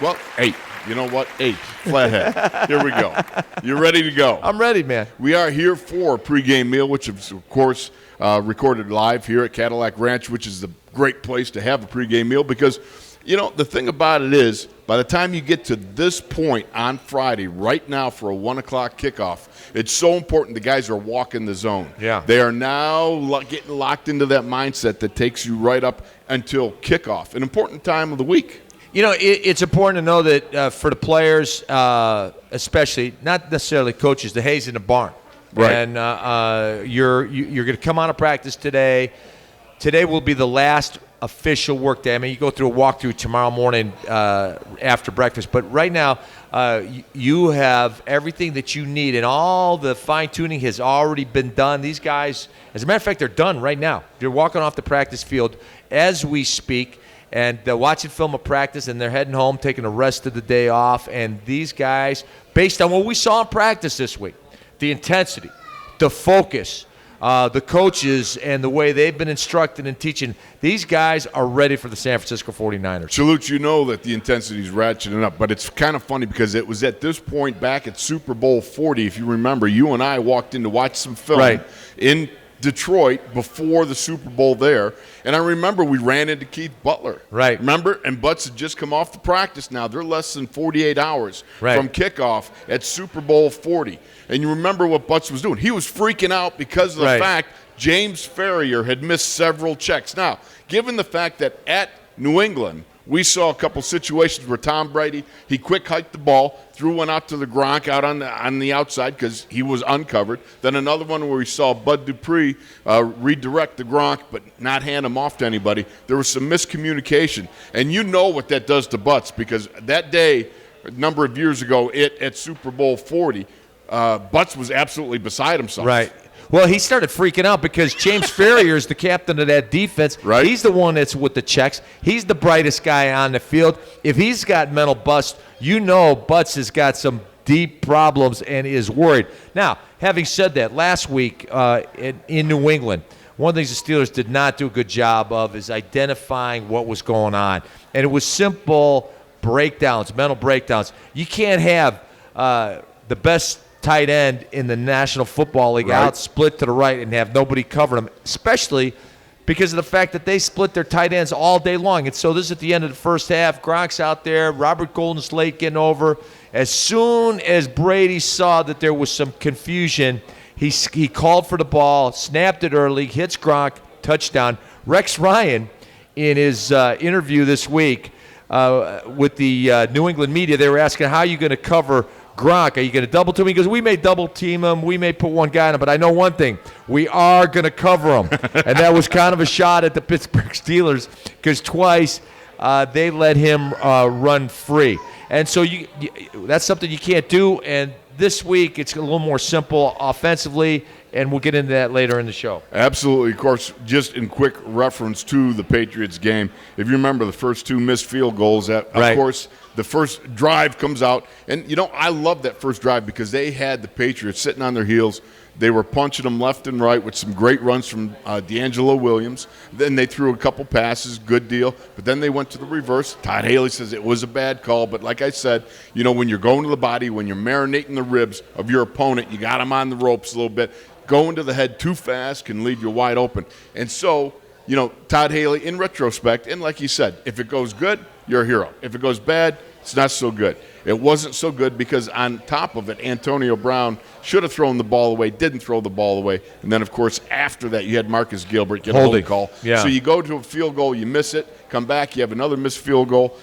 Well, 8. You know what? 8. Flathead. Here we go. You ready to go? I'm ready, man. We are here for Pregame Meal, which is, of course, recorded live here at Cadillac Ranch, which is the great place to have a pregame meal because, you know, the thing about it is by the time you get to this point on Friday, right now for a 1 o'clock kickoff, it's so important the guys are walking the zone. Yeah. They are now getting locked into that mindset that takes you right up until kickoff, an important time of the week. You know, it's important to know that for the players, especially, not necessarily coaches, the hay's in the barn. Right. And you're going to come out of practice today. Today will be the last official work day. I mean, you go through a walkthrough tomorrow morning after breakfast. But right now, you have everything that you need, and all the fine-tuning has already been done. These guys, as a matter of fact, they're done right now. They're walking off the practice field as we speak, and they're watching film of practice, and they're heading home, taking the rest of the day off. And these guys, based on what we saw in practice this week, the intensity, the focus, the coaches, and the way they've been instructed and teaching, these guys are ready for the San Francisco 49ers. Salute, you know that the intensity is ratcheting up, but it's kind of funny because it was at this point back at Super Bowl 40, if you remember, you and I walked in to watch some film in Detroit before the Super Bowl there, and I remember we ran into Keith Butler. Right. Remember? And Butts had just come off the practice now. They're less than 48 hours from kickoff at Super Bowl 40. And you remember what Butts was doing. He was freaking out because of the fact James Ferrier had missed several checks. Now, given the fact that at New England, we saw a couple situations where Tom Brady, he quick hiked the ball, threw one out to the Gronk out on the outside because he was uncovered. Then another one where we saw Bud Dupree redirect the Gronk but not hand him off to anybody. There was some miscommunication. And you know what that does to Butts because that day, a number of years ago at Super Bowl 40, Butts was absolutely beside himself. Right. Well, he started freaking out because James Ferrier is the captain of that defense. Right. He's the one that's with the checks. He's the brightest guy on the field. If he's got mental bust, you know Butts has got some deep problems and is worried. Now, having said that, last week in New England, one of the things the Steelers did not do a good job of is identifying what was going on. And it was simple breakdowns, mental breakdowns. You can't have the best tight end in the National Football League out split to the right and have nobody cover him, especially because of the fact that they split their tight ends all day long. And so this is at the end of the first half. Gronk's out there. Robert Golden's late getting over. As soon as Brady saw that there was some confusion, he called for the ball, snapped it early, hits Gronk, touchdown. Rex Ryan, in his interview this week with the New England media, they were asking, how are you going to cover Gronk? Are you going to double team him? He goes, we may double team him. We may put one guy on him, but I know one thing. We are going to cover him. And that was kind of a shot at the Pittsburgh Steelers because twice they let him run free. And so that's something you can't do. And this week it's a little more simple offensively, and we'll get into that later in the show. Absolutely. Of course, just in quick reference to the Patriots game, if you remember the first two missed field goals, of course, the first drive comes out. And, you know, I love that first drive because they had the Patriots sitting on their heels. They were punching them left and right with some great runs from D'Angelo Williams. Then they threw a couple passes, good deal. But then they went to the reverse. Todd Haley says it was a bad call. But like I said, you know, when you're going to the body, when you're marinating the ribs of your opponent, you got them on the ropes a little bit. Going to the head too fast can leave you wide open. And so, you know, Todd Haley, in retrospect, and like you said, if it goes good, you're a hero. If it goes bad, it's not so good. It wasn't so good because on top of it, Antonio Brown should have thrown the ball away, didn't throw the ball away. And then, of course, after that, you had Marcus Gilbert get a holding call. Yeah. So you go to a field goal, you miss it, come back, you have another missed field goal.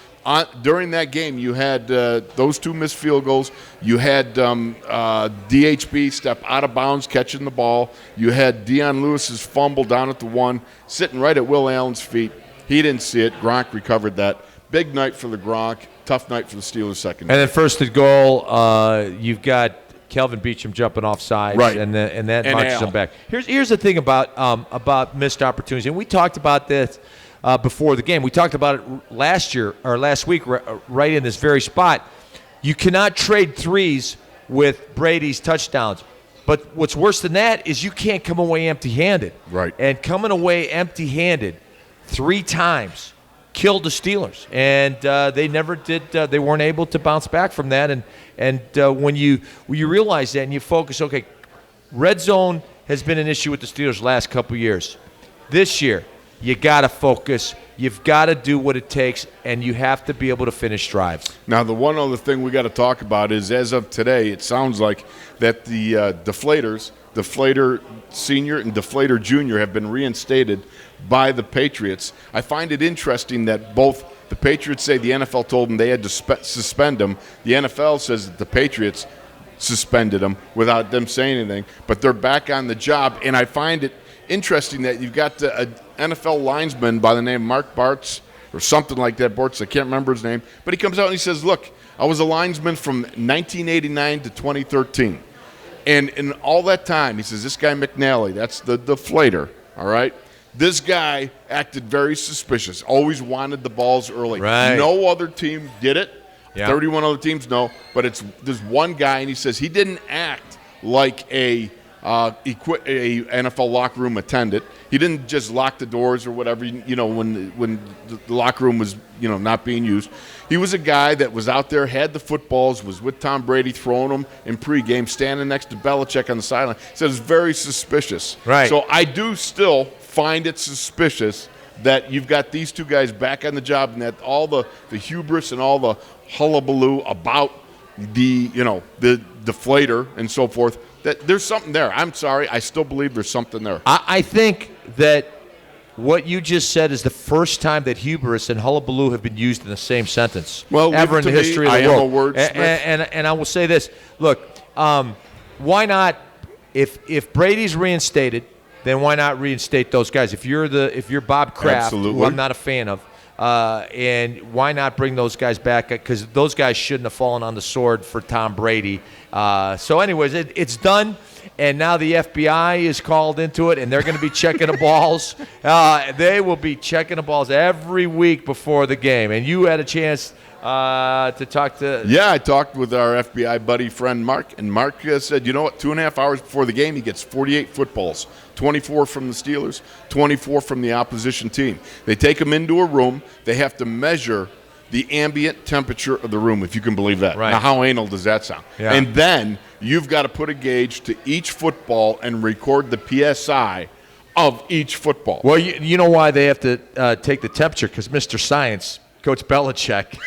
During that game, you had those two missed field goals. You had DHB step out of bounds catching the ball. You had Deion Lewis's fumble down at the 1, sitting right at Will Allen's feet. He didn't see it. Gronk recovered that. Big night for the Gronk. Tough night for the Steelers second. And then first and goal, you've got Kelvin Beachum jumping off sides, and that marches him back. Here's the thing about missed opportunities, and we talked about this before the game. We talked about it last week, right in this very spot. You cannot trade threes with Brady's touchdowns. But what's worse than that is you can't come away empty-handed. Right. And coming away empty-handed 3 times killed the Steelers, and they never did. They weren't able to bounce back from that. And when you realize that and you focus, okay, red zone has been an issue with the Steelers the last couple of years. This year, you got to focus. You've got to do what it takes, and you have to be able to finish drives. Now, the one other thing we got to talk about is, as of today, it sounds like that the deflators, Deflator Senior and Deflator Junior, have been reinstated by the Patriots. I find it interesting that both the Patriots say the NFL told them they had to suspend them. The NFL says that the Patriots suspended them without them saying anything, but they're back on the job. And I find it interesting that you've got an NFL linesman by the name of Mark Bartz or something like that. Bartz, I can't remember his name, but he comes out and he says, look, I was a linesman from 1989 to 2013. And in all that time, he says, this guy McNally, that's the deflator, all right? This guy acted very suspicious, always wanted the balls early. Right. No other team did it. Yeah. 31 other teams, no. But there's one guy, and he says he didn't act like a NFL locker room attendant. He didn't just lock the doors or whatever, when the locker room was, not being used. He was a guy that was out there, had the footballs, was with Tom Brady, throwing them in pregame, standing next to Belichick on the sideline. He said it's very suspicious. Right. So I do still find it suspicious that you've got these two guys back on the job and that all the hubris and all the hullabaloo about the deflator and so forth, that there's something there. I'm sorry. I still believe there's something there. I think that what you just said is the first time that hubris and hullabaloo have been used in the same sentence ever in the history of the world. And I will say this. Look, why not, if Brady's reinstated, then why not reinstate those guys? If you're Bob Kraft, who I'm not a fan of, and why not bring those guys back? Because those guys shouldn't have fallen on the sword for Tom Brady. So anyways, it's done, and now the FBI is called into it, and they're going to be checking the balls. They will be checking the balls every week before the game. And you had a chance to talk to... Yeah, I talked with our FBI buddy friend Mark, and Mark said, 2.5 hours before the game, he gets 48 footballs, 24 from the Steelers, 24 from the opposition team. They take them into a room. They have to measure the ambient temperature of the room, if you can believe that. Right. Now, how anal does that sound? Yeah. And then you've got to put a gauge to each football and record the PSI of each football. Well, you know why they have to take the temperature? Because Mr. Science, Coach Belichick,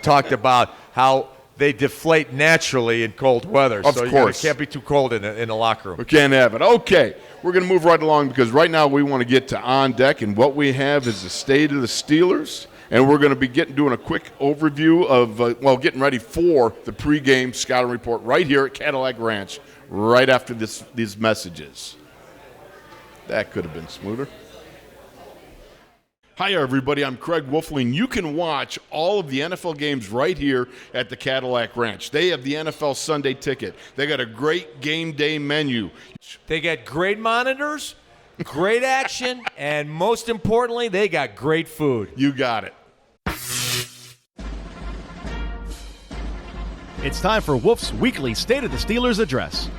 talked about how they deflate naturally in cold weather. Of course. It can't be too cold in the locker room. We can't have it. Okay, we're going to move right along because right now we want to get to On Deck, and what we have is the state of the Steelers. And we're going to be doing a quick overview of, getting ready for the pregame scouting report right here at Cadillac Ranch, right after these messages. That could have been smoother. Hi, everybody. I'm Craig Wolfley, and you can watch all of the NFL games right here at the Cadillac Ranch. They have the NFL Sunday Ticket. They got a great game day menu. They got great monitors, great action, and most importantly, they got great food. You got it. It's time for Wolf's weekly State of the Steelers address.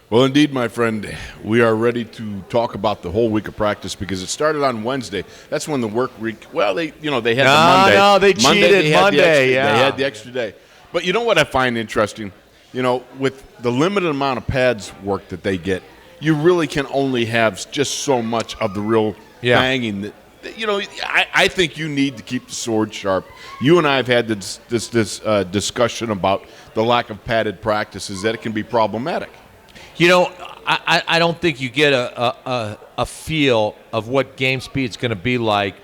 Well, indeed, my friend, we are ready to talk about the whole week of practice because it started on Wednesday. That's when the work week. Well, they had the Monday. No, they cheated Monday. They had the extra day. But you know what I find interesting? With the limited amount of pads work that they get, you really can only have just so much of the real banging. I think you need to keep the sword sharp. You and I have had this discussion about the lack of padded practices, that it can be problematic. I don't think you get a feel of what game speed's going to be like,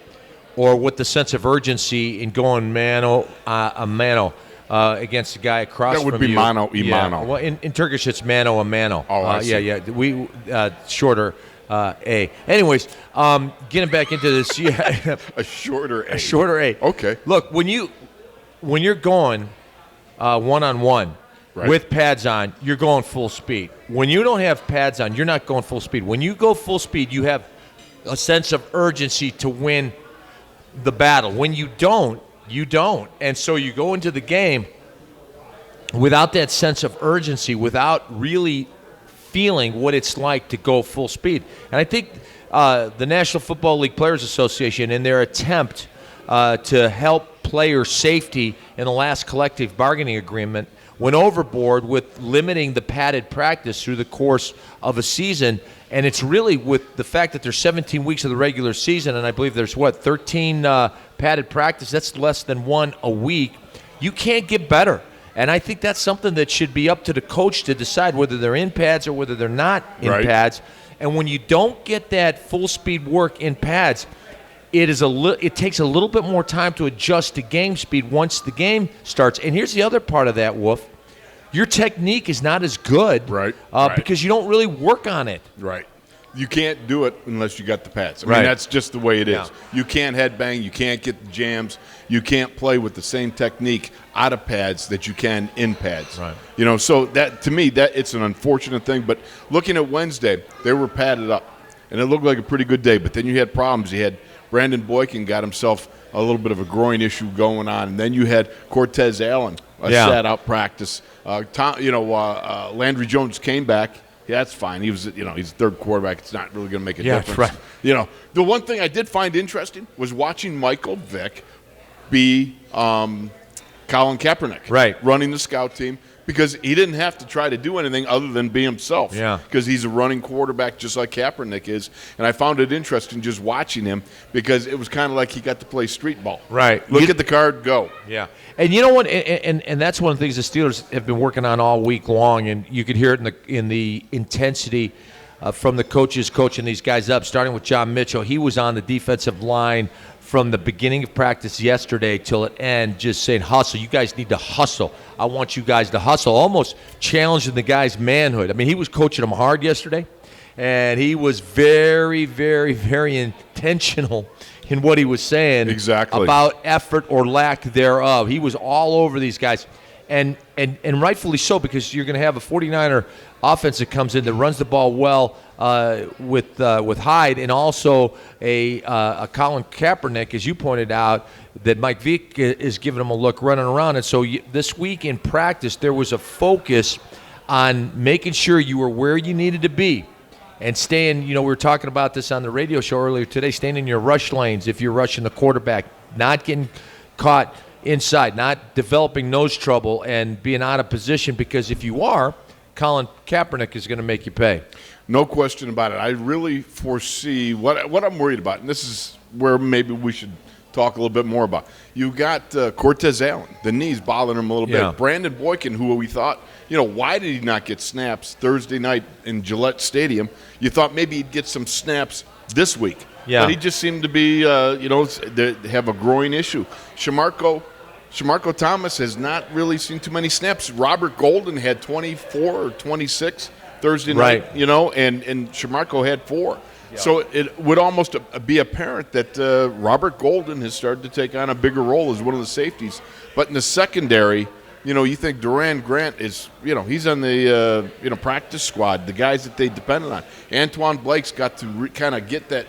or what the sense of urgency in going mano a mano against the guy across from you. That would be mano a mano. Well, in Turkish it's mano a mano. Oh, I see. Yeah. We shorter A. Anyways, getting back into this, a shorter A. A shorter A. Okay. Look, when you're going one-on-one. Right. With pads on, you're going full speed. When you don't have pads on, you're not going full speed. When you go full speed, you have a sense of urgency to win the battle. When you don't, you don't. And so you go into the game without that sense of urgency, without really feeling what it's like to go full speed. And I think the National Football League Players Association, in their attempt to help player safety in the last collective bargaining agreement, went overboard with limiting the padded practice through the course of a season. And it's really with the fact that there's 17 weeks of the regular season, and I believe there's, 13 padded practice. That's less than one a week. You can't get better. And I think that's something that should be up to the coach to decide whether they're in pads or whether they're not in pads. And when you don't get that full-speed work in pads, it takes a little bit more time to adjust to game speed once the game starts. And here's the other part of that, Wolf. Your technique is not as good because you don't really work on it. Right. You can't do it unless you got the pads. I mean, that's just the way it is. You can't headbang. You can't get the jams. You can't play with the same technique out of pads that you can in pads. Right. You know, so that to me, that it's an unfortunate thing. But looking at Wednesday, they were padded up, and it looked like a pretty good day. But then you had problems. You had Brandon Boykin got himself a little bit of a groin issue going on, and then you had Cortez Allen sat out practice. Landry Jones came back. Yeah, that's fine. He was, he's a third quarterback. It's not really going to make a difference. Right. The one thing I did find interesting was watching Michael Vick be Colin Kaepernick, running the scout team, because he didn't have to try to do anything other than be himself. Yeah. Because he's a running quarterback just like Kaepernick is. And I found it interesting just watching him because it was kind of like he got to play street ball. Right. Look at the card, go. Yeah. And you know what? And that's one of the things the Steelers have been working on all week long, and you could hear it in the intensity from the coaches coaching these guys up, starting with John Mitchell. He was on the defensive line from the beginning of practice yesterday till it end, just saying, hustle. You guys need to hustle. I want you guys to hustle, almost challenging the guy's manhood. I mean, he was coaching them hard yesterday, and he was very, very, very intentional in what he was saying about effort or lack thereof. He was all over these guys, and rightfully so, because you're going to have a 49er offense that comes in that runs the ball well with Hyde, and also a Colin Kaepernick, as you pointed out, that Mike Vick is giving him a look running around. And so this week in practice, there was a focus on making sure you were where you needed to be and staying, we were talking about this on the radio show earlier today, staying in your rush lanes if you're rushing the quarterback, not getting caught inside, not developing nose trouble and being out of position, because if you are, Colin Kaepernick is going to make you pay. No question about it. I really foresee what I'm worried about, and this is where maybe we should talk a little bit more about. You got Cortez Allen, the knees bothering him a little bit. Brandon Boykin, who we thought, why did he not get snaps Thursday night in Gillette Stadium? You thought maybe he'd get some snaps this week. Yeah. But he just seemed to be, they have a groin issue. Shamarko Thomas has not really seen too many snaps. Robert Golden had 24 or 26 Thursday night, and Shamarko had 4. Yeah. So it would almost be apparent that Robert Golden has started to take on a bigger role as one of the safeties. But in the secondary, you think Duran Grant is, he's on the, practice squad, the guys that they depended on. Antoine Blake's got to kind of get that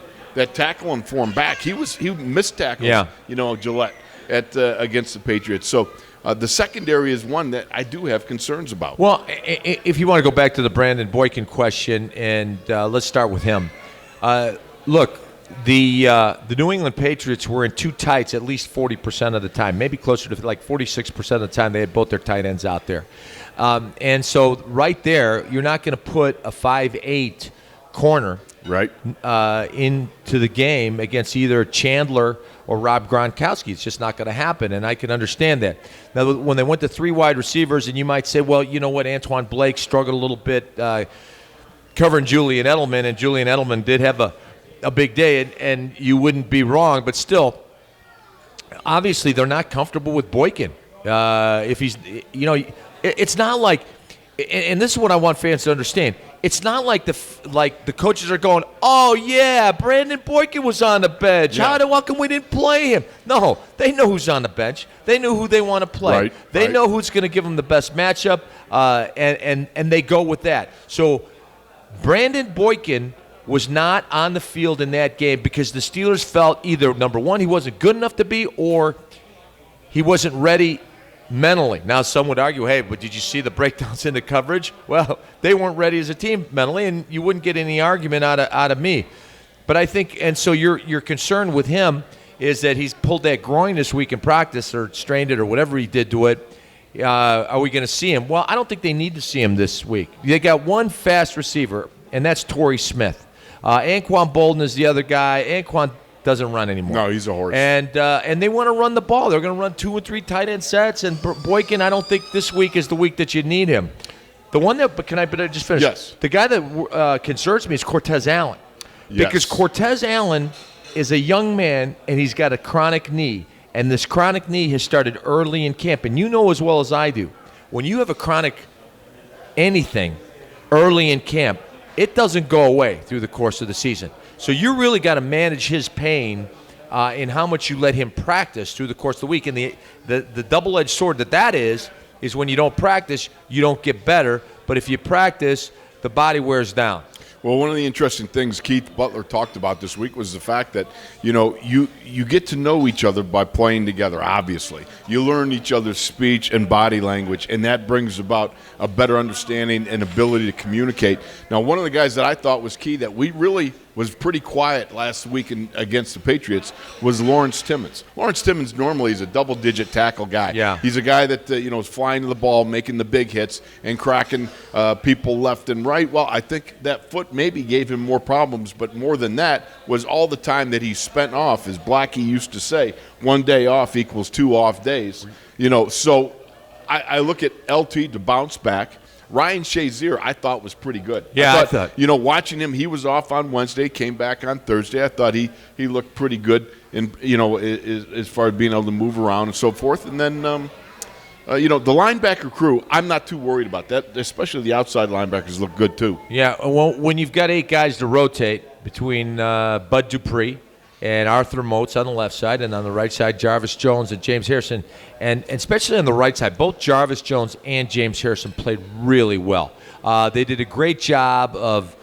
tackling form back. He missed tackles, Gillette against the Patriots. So the secondary is one that I do have concerns about. Well, if you want to go back to the Brandon Boykin question, and let's start with him. Look, the New England Patriots were in two tights at least 40% of the time, maybe closer to like 46% of the time they had both their tight ends out there. And so right there, you're not going to put a 5'8" corner into the game against either Chandler or Rob Gronkowski. It's just not going to happen, and I can understand that. Now, when they went to 3 wide receivers, and you might say, well, you know what, Antoine Blake struggled a little bit covering Julian Edelman, and Julian Edelman did have a big day, and you wouldn't be wrong, but still, obviously they're not comfortable with Boykin. If he's, it's not like, and this is what I want fans to understand, it's not like the coaches are going, oh, yeah, Brandon Boykin was on the bench. Yeah. How come we didn't play him? No, they know who's on the bench. They know who they want to play. They know who's going to give them the best matchup, and they go with that. So Brandon Boykin was not on the field in that game because the Steelers felt either, number one, he wasn't good enough to be, or he wasn't ready mentally. Now, some would argue, hey, but did you see the breakdowns in the coverage? Well, they weren't ready as a team mentally, and you wouldn't get any argument out of me. But I think, and so your concern with him is that he's pulled that groin this week in practice or strained it or whatever he did to it. Are we going to see him? Well, I don't think they need to see him this week. They got one fast receiver, and that's Torrey Smith. Anquan Bolden is the other guy. Anquan doesn't run anymore. No, he's a horse. And they want to run the ball. They're going to run 2 or 3 tight end sets. And Boykin, I don't think this week is the week that you need him. The one that, but I just finish? Yes. The guy that concerns me is Cortez Allen. Yes. Because Cortez Allen is a young man, and he's got a chronic knee. And this chronic knee has started early in camp. And you know as well as I do, when you have a chronic anything early in camp, it doesn't go away through the course of the season. So you really got to manage his pain in how much you let him practice through the course of the week. And the double-edged sword that is when you don't practice, you don't get better. But if you practice, the body wears down. Well, one of the interesting things Keith Butler talked about this week was the fact that, you get to know each other by playing together, obviously. You learn each other's speech and body language, and that brings about a better understanding and ability to communicate. Now, one of the guys that I thought was key that we really was pretty quiet last week against the Patriots was Lawrence Timmons. Lawrence Timmons normally is a double-digit tackle guy. Yeah. He's a guy that is flying to the ball, making the big hits, and cracking people left and right. Well, I think that foot maybe gave him more problems, but more than that was all the time that he spent off. As Blackie used to say, 1 day off equals 2 off days. So I look at LT to bounce back. Ryan Shazier, I thought, was pretty good. Yeah, I thought. Watching him, he was off on Wednesday, came back on Thursday. I thought he looked pretty good in, as far as being able to move around and so forth. And then, the linebacker crew, I'm not too worried about that, especially the outside linebackers look good too. Yeah, well, when you've got 8 guys to rotate between Bud Dupree and Arthur Motes on the left side, and on the right side, Jarvis Jones and James Harrison. And especially on the right side, both Jarvis Jones and James Harrison played really well. They did a great job of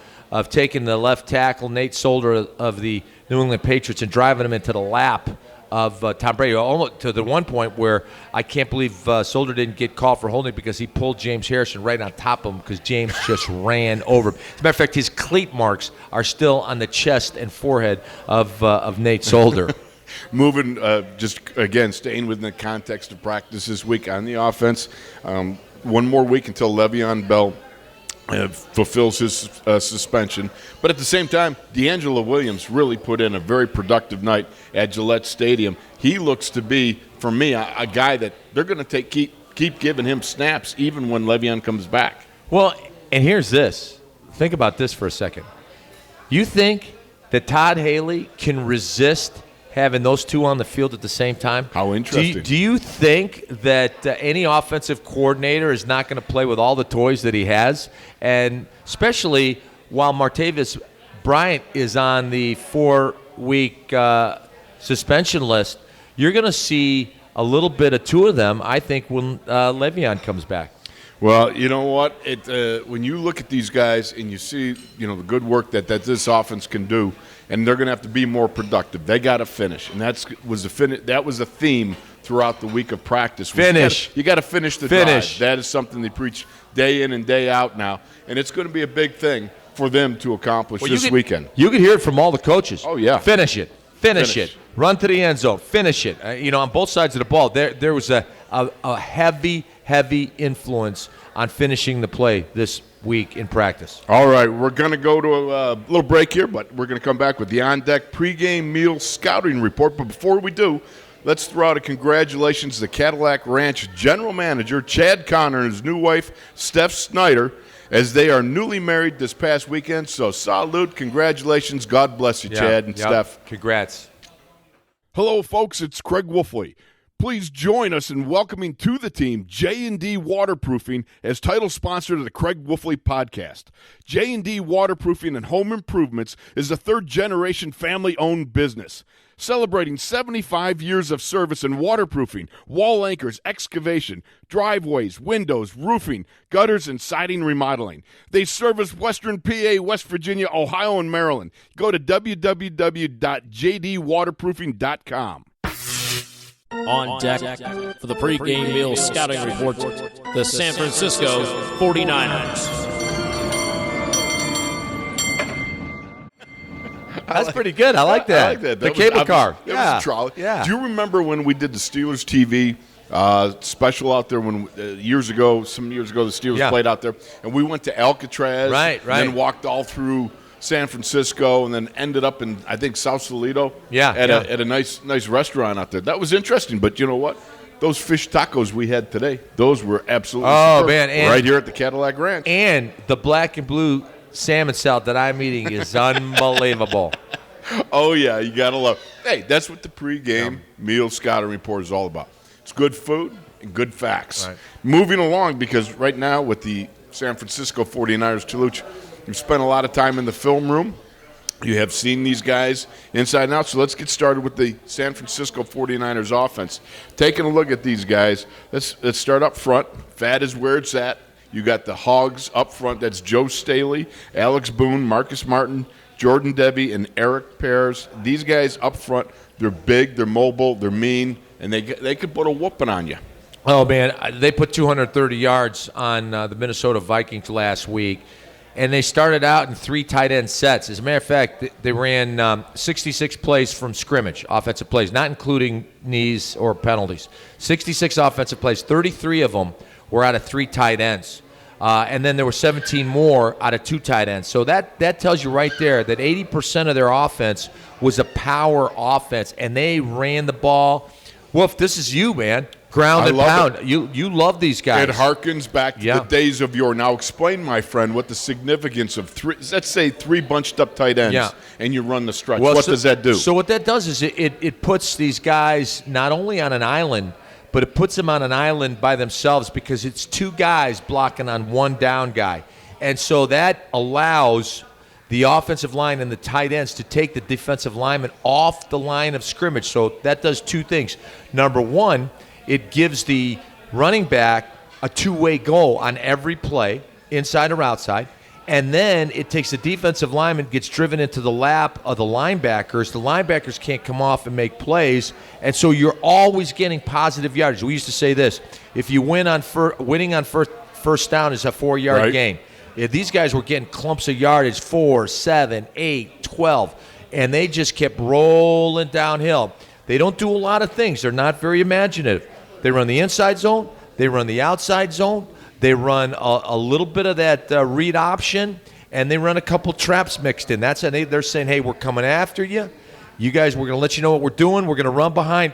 taking the left tackle, Nate Solder, of the New England Patriots and driving him into the lap of Tom Brady, almost to the one point where I can't believe Solder didn't get called for holding because he pulled James Harrison right on top of him because James just ran over him. As a matter of fact, his cleat marks are still on the chest and forehead of Nate Solder. Moving, just again, staying within the context of practice this week on the offense, one more week until Le'Veon Bell fulfills his suspension. But at the same time, D'Angelo Williams really put in a very productive night at Gillette Stadium. He looks to be, for me, a guy that they're going to keep giving him snaps even when Le'Veon comes back. Well, and here's this. Think about this for a second. You think that Todd Haley can resist having those two on the field at the same time? How interesting. Do you think that any offensive coordinator is not going to play with all the toys that he has? And especially while Martavis Bryant is on the 4-week suspension list, you're going to see a little bit of 2 of them, I think, when Le'Veon comes back. Well, you know what? When you look at these guys and you see, the good work that this offense can do, and they're going to have to be more productive. They got to finish, and that was a theme throughout the week of practice. Finish. You got to finish the drive. That is something they preach day in and day out now, and it's going to be a big thing for them to accomplish this weekend. You can hear it from all the coaches. Oh yeah, finish it. Finish it. Run to the end zone. Finish it. On both sides of the ball, there was a heavy influence on finishing the play this week in practice. All right, we're going to go to a little break here, but we're going to come back with the On Deck Pregame Meal Scouting Report. But before we do, let's throw out a congratulations to the Cadillac Ranch General Manager Chad Connor and his new wife, Steph Snyder, as they are newly married this past weekend. So salute, congratulations, God bless you, Chad and Steph. Congrats. Hello, folks, it's Craig Wolfley. Please join us in welcoming to the team J&D Waterproofing as title sponsor to the Craig Wolfley podcast. J&D Waterproofing and Home Improvements is a third-generation family-owned business, celebrating 75 years of service in waterproofing, wall anchors, excavation, driveways, windows, roofing, gutters, and siding remodeling. They service Western PA, West Virginia, Ohio, and Maryland. Go to www.jdwaterproofing.com. On deck for the pregame meal scouting report, the San Francisco 49ers. That's pretty good. I like that. I like that. The cable car. That was a trolley. Yeah. Do you remember when we did the Steelers TV special out there when some years ago, the Steelers played out there, and we went to Alcatraz, right, and then walked all through San Francisco, and then ended up in, I think, South Toledo at a nice restaurant out there. That was interesting, but you know what? Those fish tacos we had today, those were absolutely superb. Man, and right here at the Cadillac Ranch. And the black and blue salmon salad that I'm eating is unbelievable. Oh, yeah, you got to love it. Hey, that's what the pregame meal scouting report is all about. It's good food and good facts. Right. Moving along, because right now with the San Francisco 49ers, Tuluch, you've spent a lot of time in the film room. You have seen these guys inside and out. So let's get started with the San Francisco 49ers offense. Taking a look at these guys, let's start up front. Fat is where it's at. You got the Hogs up front. That's Joe Staley, Alex Boone, Marcus Martin, Jordan Devey, and Eric Pears. These guys up front, they're big, they're mobile, they're mean, and they could put a whooping on you. Oh, man, they put 230 yards on the Minnesota Vikings last week. And they started out in 3 tight end sets. As a matter of fact, they ran 66 plays from scrimmage, offensive plays, not including knees or penalties. 66 offensive plays. 33 of them were out of 3 tight ends. And then there were 17 more out of 2 tight ends. So that tells you right there that 80% of their offense was a power offense, and they ran the ball. Wolf, this is you, man. Ground and pound. You love these guys. It harkens back to the days of yore. Now explain, my friend, what the significance of let's say 3 bunched up tight ends, and you run the stretch. Well, what does that do? So what that does is it puts these guys not only on an island, but it puts them on an island by themselves because it's 2 guys blocking on 1 down guy. And so that allows the offensive line and the tight ends to take the defensive lineman off the line of scrimmage. So that does 2 things. Number 1, it gives the running back a 2-way goal on every play, inside or outside. And then it takes the defensive lineman, gets driven into the lap of the linebackers. The linebackers can't come off and make plays. And so you're always getting positive yardage. We used to say this. If you winning on first down is a 4-yard gain. These guys were getting clumps of yardage, 4, 7, 8, 12. And they just kept rolling downhill. They don't do a lot of things. They're not very imaginative. They run the inside zone. They run the outside zone. They run a little bit of that read option, and they run a couple traps mixed in. That's they're saying, hey, we're coming after you. You guys, we're going to let you know what we're doing. We're going to run behind.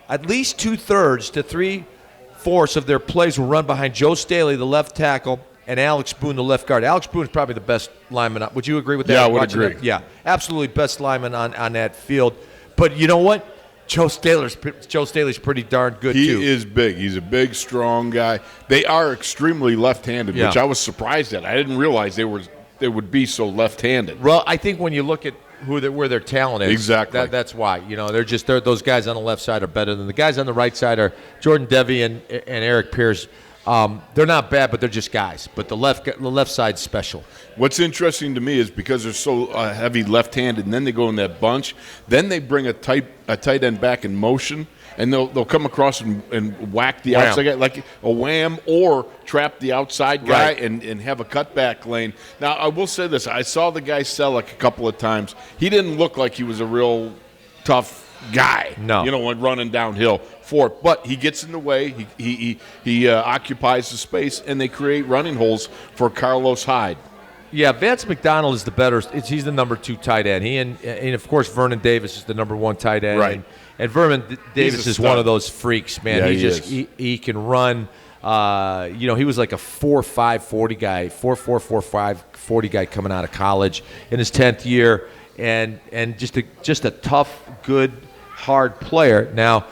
At least 2/3 to 3/4 of their plays will run behind Joe Staley, the left tackle, and Alex Boone, the left guard. Alex Boone is probably the best lineman. Would you agree with that? Yeah, I would agree. Yeah, absolutely best lineman on that field. But you know what? Joe Staley's pretty darn good, too. He is big. He's a big, strong guy. They are extremely left-handed, which I was surprised at. I didn't realize they would be so left-handed. Well, I think when you look at where their talent is, exactly. That's why. You know, those guys on the left side are better than the guys on the right side are Jordan Devey and Eric Pears. They're not bad, but they're just guys. But the left side's special. What's interesting to me is because they're so heavy left-handed, and then they go in that bunch, then they bring a tight end back in motion, and they'll come across and whack the outside guy, like a wham, or trap the outside guy and have a cutback lane. Now, I will say this. I saw the guy Selleck a couple of times. He didn't look like he was a real tough guy, when running downhill for it. But he gets in the way. He occupies the space, and they create running holes for Carlos Hyde. Yeah, Vance McDonald is the better. He's the number 2 tight end. He and of course Vernon Davis is the number 1 tight end. Right. And Vernon Davis is one of those freaks, man. Yeah, he can run. He was like a 4.5 40 guy, 4.4 4.5 40 guy coming out of college in his 10th year, and just a tough, good, hard player. Now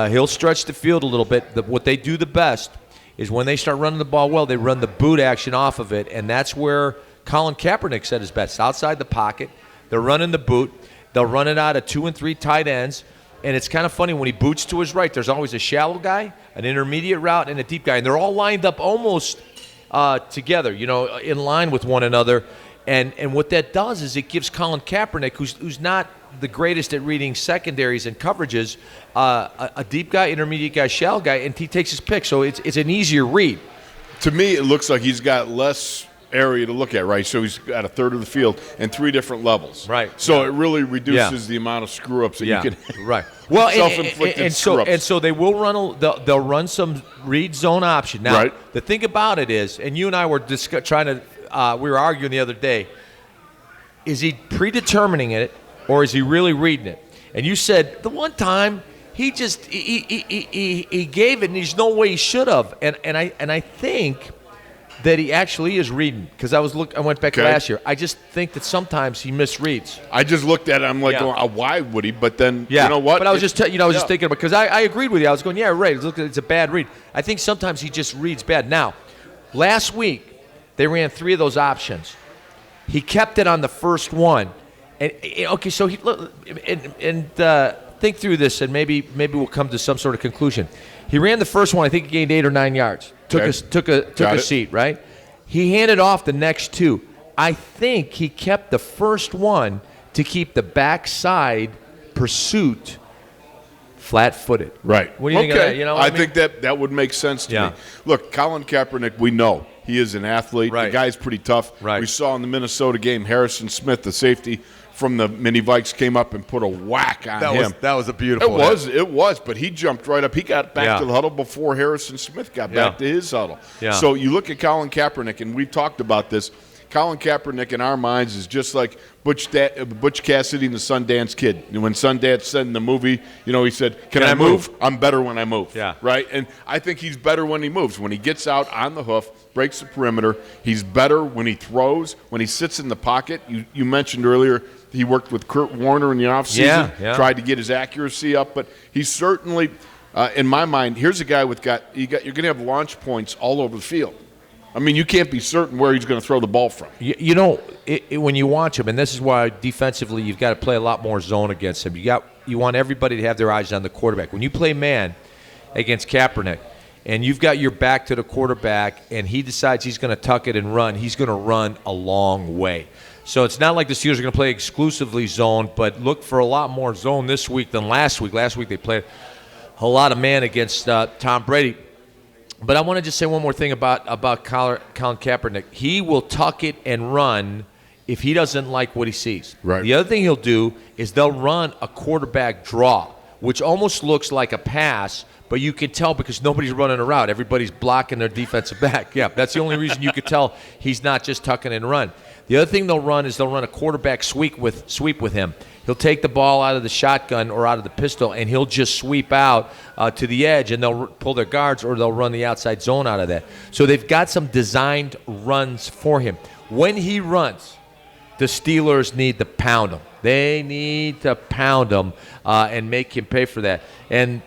he'll stretch the field a little bit. What they do the best is when they start running the ball well, they run the boot action off of it, and that's where Colin Kaepernick said his best. Outside the pocket, they're running the boot. They'll run it out of 2 and 3 tight ends, and it's kind of funny when he boots to his right. There's always a shallow guy, an intermediate route, and a deep guy, and they're all lined up almost together, in line with one another. And what that does is it gives Colin Kaepernick, who's not the greatest at reading secondaries and coverages, a deep guy, intermediate guy, shallow guy, and he takes his pick. So it's an easier read. To me, it looks like he's got less area to look at, right? So he's got a third of the field and 3 different levels. Right. So it really reduces the amount of screw-ups that you can right. Well, self-inflicted screw-ups. And so they will they'll run some read zone option. Now, the thing about it is, and you and I were we were arguing the other day, is he predetermining it or is he really reading it? And you said the one time he just he gave it and there's no way he should have. And I think that he actually is reading, because I went back last year. I just think that sometimes he misreads. I just looked at it. I'm like, why would he? But then, you know what? But I was just thinking about, because I agreed with you. I was going, right. It's a bad read. I think sometimes he just reads bad. Now, last week they ran 3 of those options. He kept it on the first one, and so he think through this, and maybe we'll come to some sort of conclusion. He ran the first one. I think he gained 8 or 9 yards. Took a seat, right? He handed off the next 2. I think he kept the first one to keep the backside pursuit flat-footed. Right. What do you think of that? You know what I mean? think that would make sense to me. Look, Colin Kaepernick, we know he is an athlete. Right. The guy's pretty tough. Right. We saw in the Minnesota game, Harrison Smith, the safety from the Mini Vikes, came up and put a whack on him. That was a beautiful It was, but he jumped right up. He got back to the huddle before Harrison Smith got back to his huddle. Yeah. So you look at Colin Kaepernick, and we've talked about this. Colin Kaepernick in our minds is just like Butch Cassidy and the Sundance Kid. And when Sundance said in the movie, he said, Can I move? I'm better when I move. Yeah. Right? And I think he's better when he moves. When he gets out on the hoof, breaks the perimeter, he's better when he throws, when he sits in the pocket. You mentioned earlier he worked with Kurt Warner in the offseason, tried to get his accuracy up, but he's certainly, in my mind, here's a guy you're going to have launch points all over the field. I mean, you can't be certain where he's going to throw the ball from. When you watch him, and this is why defensively you've got to play a lot more zone against him. You want everybody to have their eyes on the quarterback. When you play man against Kaepernick, and you've got your back to the quarterback, and he decides he's going to tuck it and run, he's going to run a long way. So it's not like the Steelers are going to play exclusively zone, but look for a lot more zone this week than last week. Last week they played a lot of man against Tom Brady. But I want to just say one more thing about Colin Kaepernick. He will tuck it and run if he doesn't like what he sees. Right. The other thing he'll do is they'll run a quarterback draw, which almost looks like a pass, but you can tell because nobody's running a route. Everybody's blocking their defensive back. Yeah, that's the only reason you could tell he's not just tucking and run. The other thing they'll run is they'll run a quarterback sweep with him. He'll take the ball out of the shotgun or out of the pistol, and he'll just sweep out to the edge, and they'll pull their guards or they'll run the outside zone out of that. So they've got some designed runs for him. When he runs, the Steelers need to pound him. They need to pound him and make him pay for that. And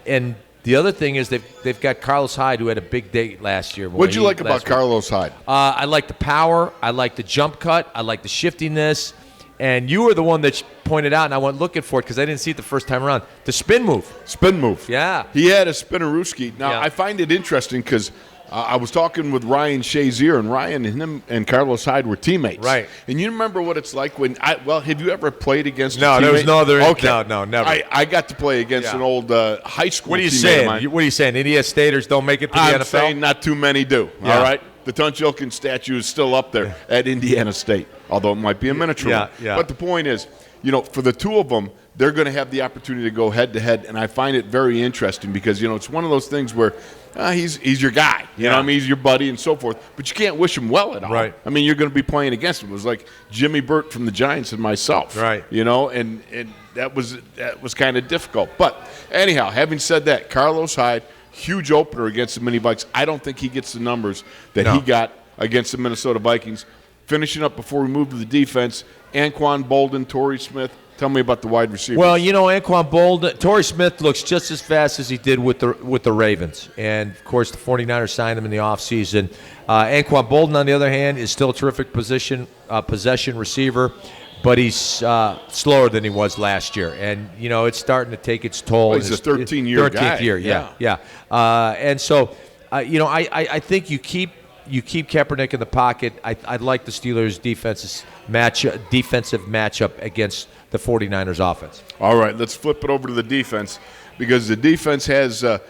the other thing is they've got Carlos Hyde, who had a big day last year. What did you like about Carlos Hyde? I like the power. I like the jump cut. I like the shiftiness. And you were the one that pointed out, and I went looking for it because I didn't see it the first time around. The spin move. Spin move. Yeah. He had a spinnerooski. Now, I find it interesting because I was talking with Ryan Shazier, and Ryan and him and Carlos Hyde were teammates. Right. And you remember what it's like when have you ever played against a teammate? There was no other. Okay. No, never. I got to play against an old high school What are you teammate saying? of mine. What are you saying? Indiana Staters don't make it to the NFL? I'm saying not too many do. Yeah. All right? The Tunch Ilkin statue is still up there at Indiana State, although it might be a miniature one. Yeah. But the point is, for the two of them, they're going to have the opportunity to go head-to-head, and I find it very interesting because, it's one of those things where he's your guy. You know what I mean? He's your buddy and so forth, but you can't wish him well at all. Right. I mean, you're going to be playing against him. It was like Jimmy Burt from the Giants and myself. Right. And that was kind of difficult. But anyhow, having said that, Carlos Hyde, huge opener against the Mini Vikes. I don't think he gets the numbers that he got against the Minnesota Vikings. Finishing up before we move to the defense, Anquan Bolden, Torrey Smith. Tell me about the wide receivers. Well, Anquan Bolden, Torrey Smith looks just as fast as he did with the Ravens. And, of course, the 49ers signed him in the offseason. Anquan Bolden, on the other hand, is still a terrific possession receiver, but he's slower than he was last year. And, it's starting to take its toll. Well, he's a 13-year guy. 13th year, yeah. And so, I think you keep Kaepernick in the pocket. I'd like the Steelers' defensive matchup against the 49ers offense. All right, let's flip it over to the defense because the defense has a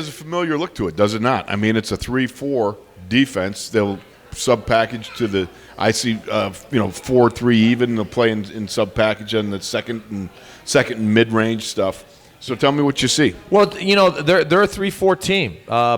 familiar look to it, does it not? I mean, it's a 3-4 defense. They'll sub package to the. I see 4-3 even. They'll play in sub package on the second and mid range stuff. So tell me what you see. Well, they're a 3-4 team.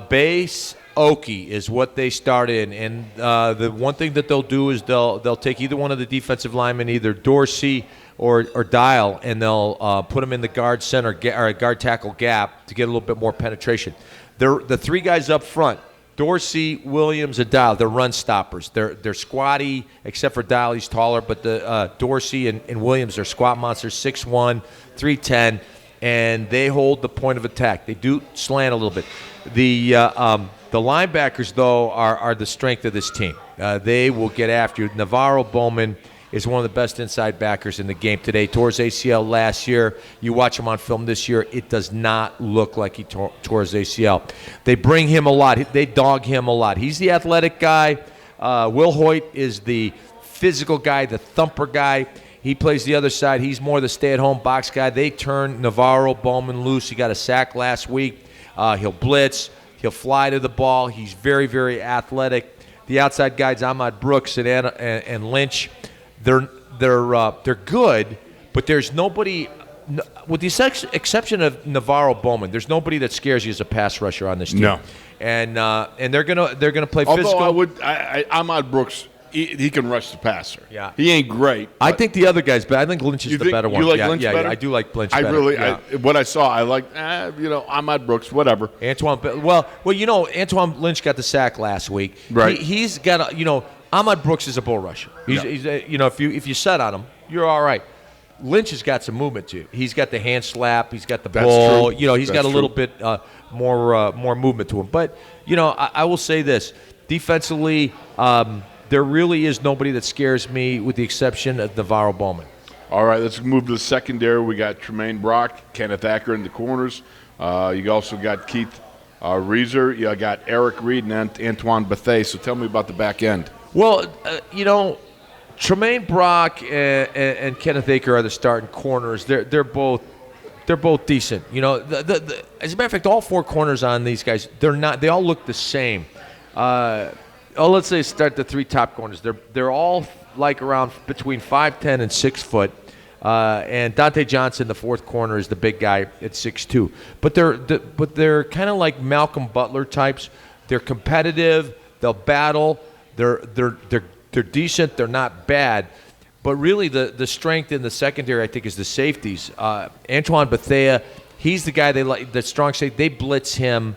Base Okie is what they start in, and the one thing that they'll do is they'll take either one of the defensive linemen, either Dorsey or Dial, and they'll put them in the guard center or guard tackle gap to get a little bit more penetration. The three guys up front, Dorsey, Williams, and Dial, they're run stoppers. They're squatty, except for Dial, he's taller, but the Dorsey and Williams are squat monsters, 6'1", 310, and they hold the point of attack. They do slant a little bit. The linebackers, though, are the strength of this team. They will get after you. Navarro Bowman is one of the best inside backers in the game today. Tore his ACL last year. You watch him on film this year, it does not look like he tore his ACL. They bring him a lot. They dog him a lot. He's the athletic guy. Will Hoyt is the physical guy, the thumper guy. He plays the other side. He's more the stay-at-home box guy. They turn Navarro Bowman loose. He got a sack last week. He'll blitz. He'll fly to the ball. He's very, very athletic. The outside guys, Ahmad Brooks and Lynch, they're good, but there's nobody, with the exception of Navarro Bowman, there's nobody that scares you as a pass rusher on this team. No. And they're gonna play physical. Although Ahmad Brooks, he can rush the passer. Yeah. He ain't great. I think the other guy's better. I think Lynch is the better one. You like Lynch better? Yeah, I do like Lynch I better. really, Yeah. what I saw, I liked, Ahmad Brooks, whatever. Antoine Lynch got the sack last week. Right. He's got Ahmad Brooks is a bull rusher. He's if you set on him, you're all right. Lynch has got some movement too. He's got the hand slap. He's got the bull. True. He's got a little bit more movement to him. But I will say this: defensively, there really is nobody that scares me, with the exception of Navarro Bowman. All right, let's move to the secondary. We got Tremaine Brock, Kenneth Acker in the corners. You also got Keith Reeser. You got Eric Reed and Antoine Bethea. So tell me about the back end. Well, Tremaine Brock and Kenneth Acker are the starting corners. They're both decent. As a matter of fact, all four corners on these guys, they all look the same. Let's say start the three top corners. They're all like around between 5'10" and 6 foot. And Dante Johnson, the fourth corner, is the big guy at 6'2". But they're kind of like Malcolm Butler types. They're competitive. They'll battle. They're decent. They're not bad. But really, the strength in the secondary, I think, is the safeties. Antoine Bethea, he's the guy they like. The strong safety. They blitz him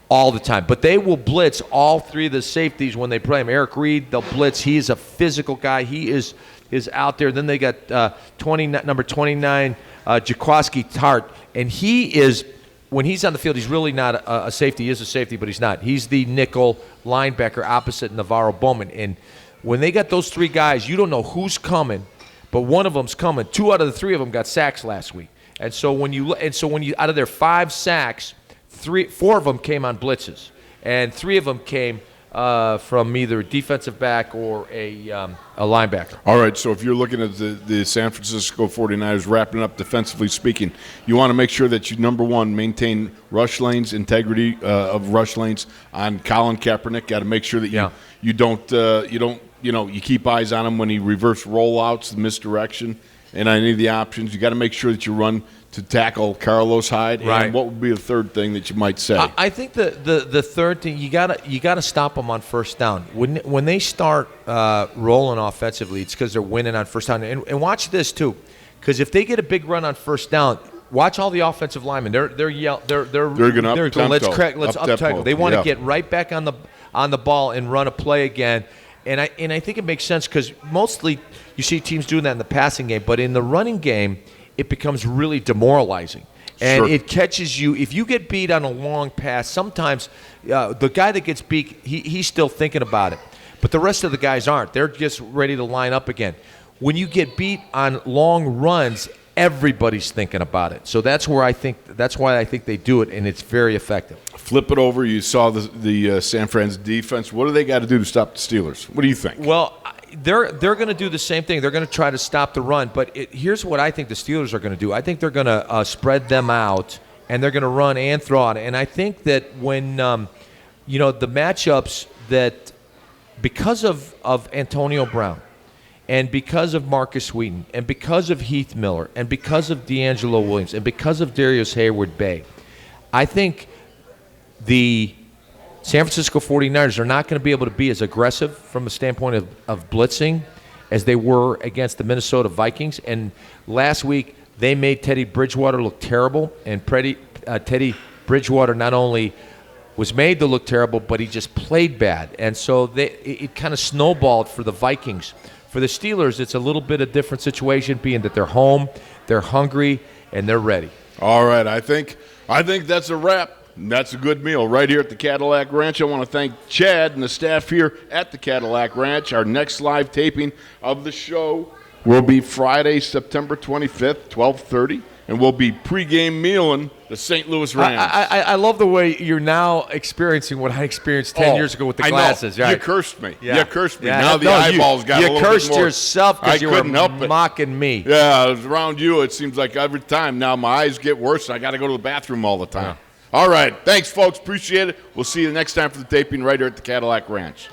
all the time. But they will blitz all three of the safeties when they play him. Eric Reed, they'll blitz. He's a physical guy. He is out there. Then they got number 29, Jaquaski Tart. And he is, when he's on the field, he's really not a safety. He is a safety, but he's not. He's the nickel linebacker opposite Navarro Bowman. And when they got those three guys, you don't know who's coming, but one of them's coming. 2 out of the 3 of them got sacks last week. And so when you out of their 5 sacks, 4 of them came on blitzes, and 3 of them came from either a defensive back or a linebacker. All right, so if you're looking at the San Francisco 49ers wrapping up defensively speaking, you want to make sure that you, number one, maintain rush lanes, integrity of rush lanes on Colin Kaepernick. Got to make sure that you keep eyes on him when he reverse rollouts, the misdirection, and any of the options. You got to make sure that you run to tackle Carlos Hyde. Right. And what would be the third thing that you might say? I think the third thing, you gotta stop them on first down. When they start rolling offensively, it's because they're winning on first down. And watch this too, because if they get a big run on first down, watch all the offensive linemen. They're going to let's up tempo. They want to get right back on the ball and run a play again. And I think it makes sense, because mostly you see teams doing that in the passing game, but in the running game, it becomes really demoralizing. And it catches you. If you get beat on a long pass, sometimes the guy that gets beat, he's still thinking about it. But the rest of the guys aren't. They're just ready to line up again. When you get beat on long runs, everybody's thinking about it. So that's why I think they do it, and it's very effective. Flip it over. You saw the San Fran's defense. What do they got to do to stop the Steelers? What do you think? Well, they're going to do the same thing. They're going to try to stop the run. But here's what I think the Steelers are going to do. I think they're going to spread them out, and they're going to run and throw it. And I think that when the matchups that because of Antonio Brown, and because of Marcus Wheaton, and because of Heath Miller, and because of D'Angelo Williams, and because of Darius Hayward-Bay, I think the San Francisco 49ers are not going to be able to be as aggressive from a standpoint of blitzing as they were against the Minnesota Vikings. And last week, they made Teddy Bridgewater look terrible, and Teddy Bridgewater not only was made to look terrible, but he just played bad. And so it kind of snowballed for the Vikings. For the Steelers, it's a little bit of a different situation, being that they're home, they're hungry, and they're ready. All right, I think that's a wrap. That's a good meal right here at the Cadillac Ranch. I want to thank Chad and the staff here at the Cadillac Ranch. Our next live taping of the show will be Friday, September 25th, 12:30, and we'll be pregame mealing the St. Louis Rams. I love the way you're now experiencing what I experienced 10 years ago with the glasses. Right? You cursed me. Yeah. You cursed me. Now the eyeballs got a little bit more. You cursed yourself because you were mocking me. Yeah, it was around you. It seems like every time now my eyes get worse. I got to go to the bathroom all the time. Yeah. All right. Thanks, folks. Appreciate it. We'll see you next time for the taping right here at the Cadillac Ranch.